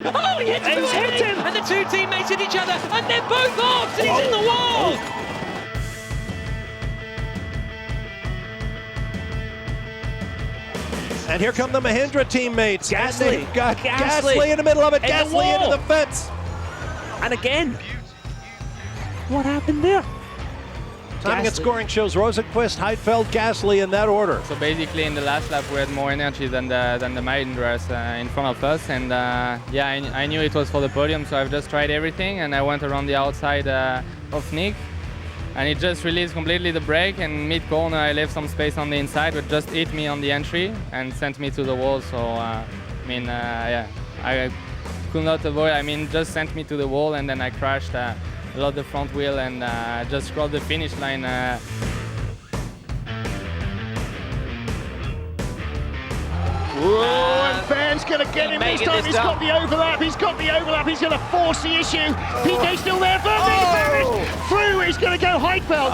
Oh, he hit him! And the two teammates hit each other, and they're both off, and he's in the wall! And here come the Mahindra teammates. Gasly. And they've got Gasly in the middle of it. Gasly into the fence. And again. What happened there? Timing and scoring shows Rosenqvist, Heidfeld, Gasly in that order. So basically in the last lap we had more energy than the Mahindras in front of us, and yeah, I knew it was for the podium, so I've just tried everything, and I went around the outside of Nick, and it just released completely the brake, and mid-corner I left some space on the inside, but just hit me on the entry and sent me to the wall. So I mean, yeah, I could not avoid. I mean, just sent me to the wall, and then I crashed. Lost the front wheel and just crossed the finish line. And Ben's going to get him this time. He's got the overlap. He's got the overlap. He's going to force the issue. PK's still there. Through. He's going to go Heidfeld.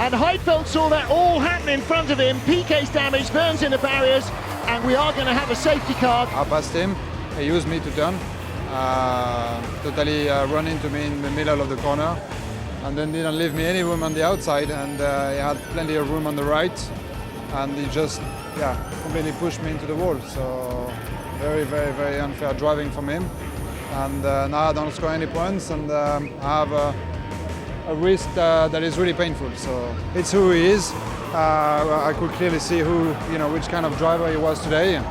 And Heidfeld saw that all happen in front of him. PK's damaged. Vern's in the barriers. And we are going to have a safety car. I passed him. He used me to turn. Totally run into me in the middle of the corner, and then didn't leave me any room on the outside, and he had plenty of room on the right, and he just completely pushed me into the wall. So very, very, very unfair driving from him, and now I don't score any points, and I have a wrist that is really painful. So it's who he is. I could clearly see which kind of driver he was today.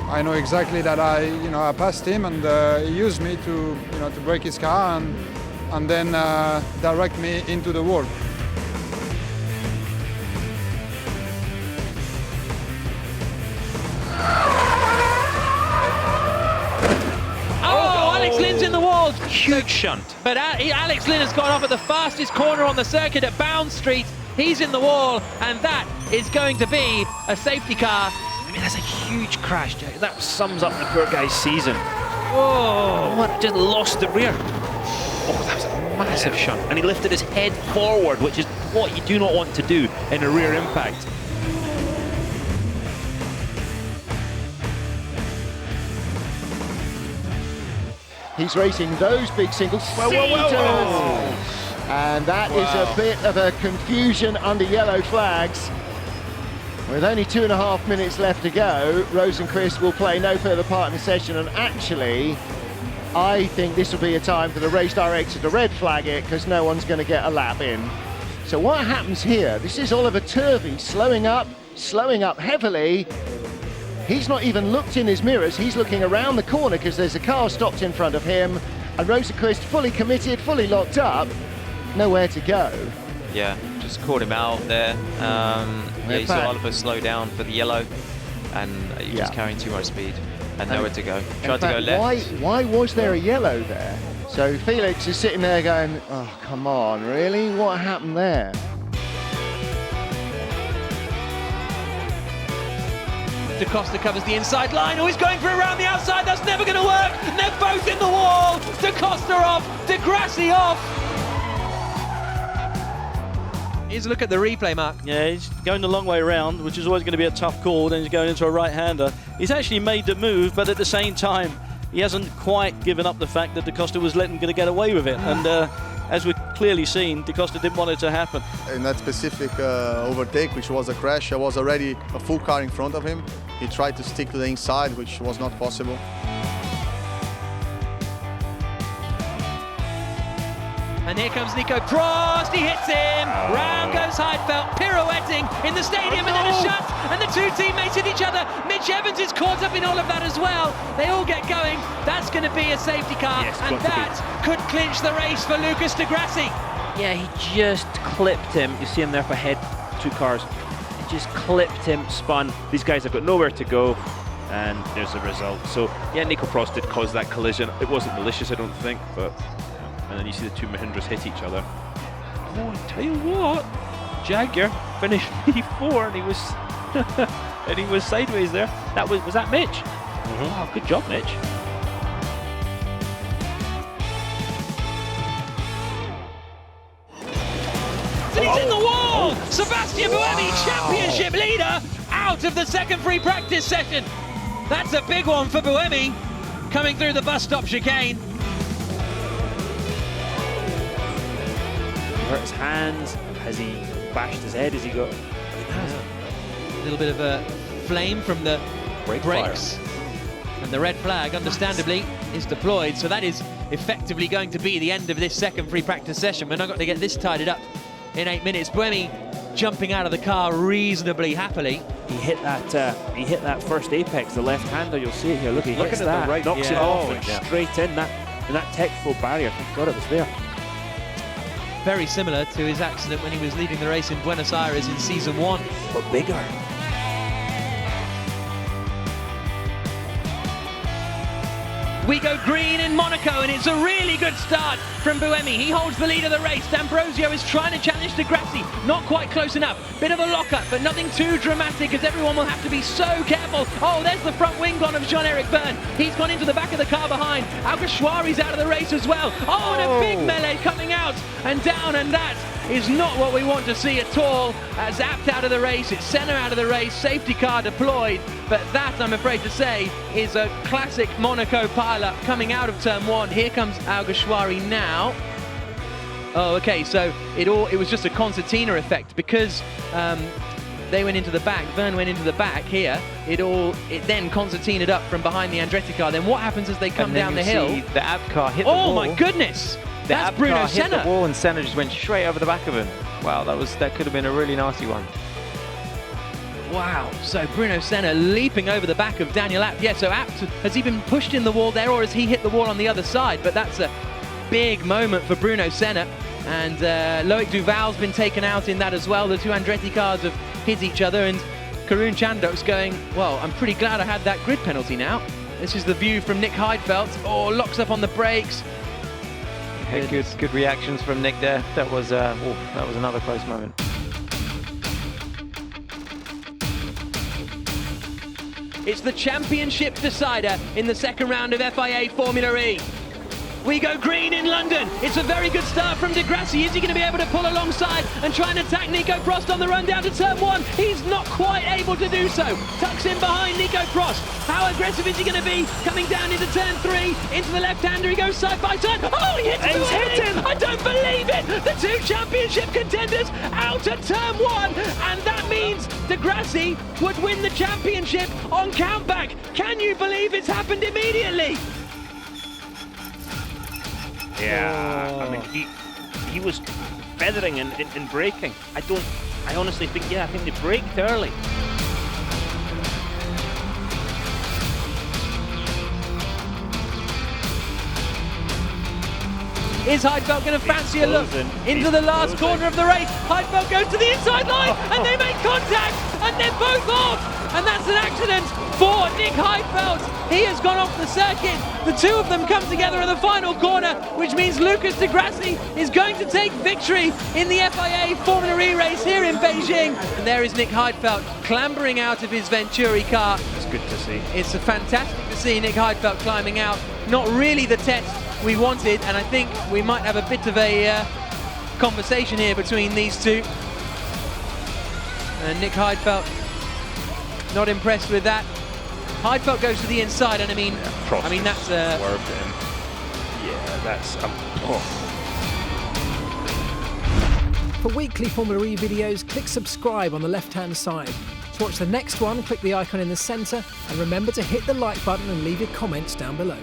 I know exactly that I passed him, and he used me to break his car and then direct me into the wall. Oh, Alex Lynn's in the wall. Huge shunt. But Alex Lynn has gone off at the fastest corner on the circuit at Bound Street. He's in the wall, and that is going to be a safety car. I mean, that's a huge crash, Jack. That sums up the poor guy's season. Oh, What? Just lost the rear. Oh, that was a massive shunt. And he lifted his head forward, which is what you do not want to do in a rear impact. He's racing those big singles. And that is a bit of a confusion under yellow flags. With only 2.5 minutes left to go, Rosenqvist will play no further part in the session, and actually, I think this will be a time for the race director to red flag it, because no one's going to get a lap in. So what happens here? This is Oliver Turvey slowing up heavily. He's not even looked in his mirrors, he's looking around the corner because there's a car stopped in front of him, and Rosenqvist fully committed, fully locked up, nowhere to go. Yeah, just caught him out there. Yeah, you saw Oliver slow down for the yellow, and he was carrying too much speed and nowhere to go. Tried to go left. Why was there a yellow there? So Felix is sitting there going, oh, come on, really? What happened there? Da Costa covers the inside line. Oh, he's going for around the outside. That's never going to work. They're both in the wall. Da Costa off. De Grassi off. Here's a look at the replay, Mark. Yeah, he's going the long way around, which is always going to be a tough call. Then he's going into a right-hander. He's actually made the move, but at the same time, he hasn't quite given up the fact that Da Costa was going to get away with it. And as we've clearly seen, Da Costa didn't want it to happen. In that specific overtake, which was a crash, there was already a full car in front of him. He tried to stick to the inside, which was not possible. And here comes Nico Prost, he hits him, round goes Heidfeld, pirouetting in the stadium, and then a shut, and the two teammates hit each other. Mitch Evans is caught up in all of that as well. They all get going, that's going to be a safety car, and that could clinch the race for Lucas Di Grassi. Yeah, he just clipped him. You see him there for head, two cars. He just clipped him, spun. These guys have got nowhere to go, and there's the result. So, yeah, Nico Prost did cause that collision. It wasn't malicious, I don't think, but... And then you see the two Mahindras hit each other. Oh, I tell you what, Jaguar finished P4 and he was and he was sideways there. That was that Mitch? Oh, good job, Mitch. And he's in the wall! Sebastian Buemi, championship leader, out of the second free practice session. That's a big one for Buemi. coming through the bus stop chicane. Hurt his hands. Has he bashed his head? Has he got? A little bit of a flame from the brakes. And the red flag, understandably, is deployed. So that is effectively going to be the end of this second free practice session. We're not going to get this tidied up in 8 minutes. Buemi jumping out of the car reasonably happily. He hit that first apex, the left-hander. You'll see it here. Look, he hits that, right, knocks it off, and straight in that technical barrier. Thank God it was there. Very similar to his accident when he was leading the race in Buenos Aires in season 1. But bigger. We go green in Monaco, and it's a really good start from Buemi. He holds the lead of the race. D'Ambrosio is trying to challenge De Grassi. Not quite close enough. Bit of a lock-up, but nothing too dramatic, as everyone will have to be so careful. Oh, there's the front wing gone of Jean-Eric Vergne. He's gone into the back of the car behind. Alguersuari's out of the race as well. Oh, and a big melee coming out and down, and that is not what we want to see at all. As Abt out of the race, it's Senna out of the race, safety car deployed. But that, I'm afraid to say, is a classic Monaco pileup coming out of turn 1. Here comes Alguersuari now. Oh, okay, so it was just a concertina effect because they went into the back, Vergne went into the back here. It then concertinaed up from behind the Andretti car. Then what happens as they come down the hill? The Abt car hit the wall. Oh my goodness! The That's Abt Bruno car Senna. hit the wall and Senna just went straight over the back of him. Wow, that could have been a really nasty one. Wow, so Bruno Senna leaping over the back of Daniel Abt. Yeah, so Abt, has he been pushed in the wall there, or has he hit the wall on the other side? But that's a big moment for Bruno Senna. And Loic Duval's been taken out in that as well. The two Andretti cars have hit each other, and Karun Chandok's going, well, I'm pretty glad I had that grid penalty now. This is the view from Nick Heidfeld. Oh, locks up on the brakes. Yeah, good reactions from Nick there. That was another close moment. It's the championship decider in the second round of FIA Formula E. We go green in London. It's a very good start from De Grassi. Is he going to be able to pull alongside and try and attack Nico Prost on the run down to turn 1? He's not quite able to do so. Tucks in behind Nico Prost. How aggressive is he going to be? Coming down into turn 3, into the left-hander. He goes side by side. Oh, he hits him! I don't believe it! The two championship contenders out at turn 1, and that means De Grassi would win the championship on countback. Can you believe it's happened immediately? Yeah, I mean, he was feathering and braking. I honestly think, I think they braked early. Is Heidfeld going to fancy a look into the last corner of the race? Heidfeld goes to the inside line and they make contact and they're both off. And that's an accident for Nick Heidfeld. He has gone off the circuit. The two of them come together in the final corner, which means Lucas de Grassi is going to take victory in the FIA Formula E race here in Beijing. And there is Nick Heidfeld clambering out of his Venturi car. It's good to see. It's fantastic to see Nick Heidfeld climbing out. Not really the test we wanted, and I think we might have a bit of a conversation here between these two. And Nick Heidfeld not impressed with that. Heidfeld goes to the inside, and I mean that's swerved him. Yeah, that's For weekly Formula E videos, click subscribe on the left-hand side. To watch the next one, click the icon in the centre, and remember to hit the like button and leave your comments down below.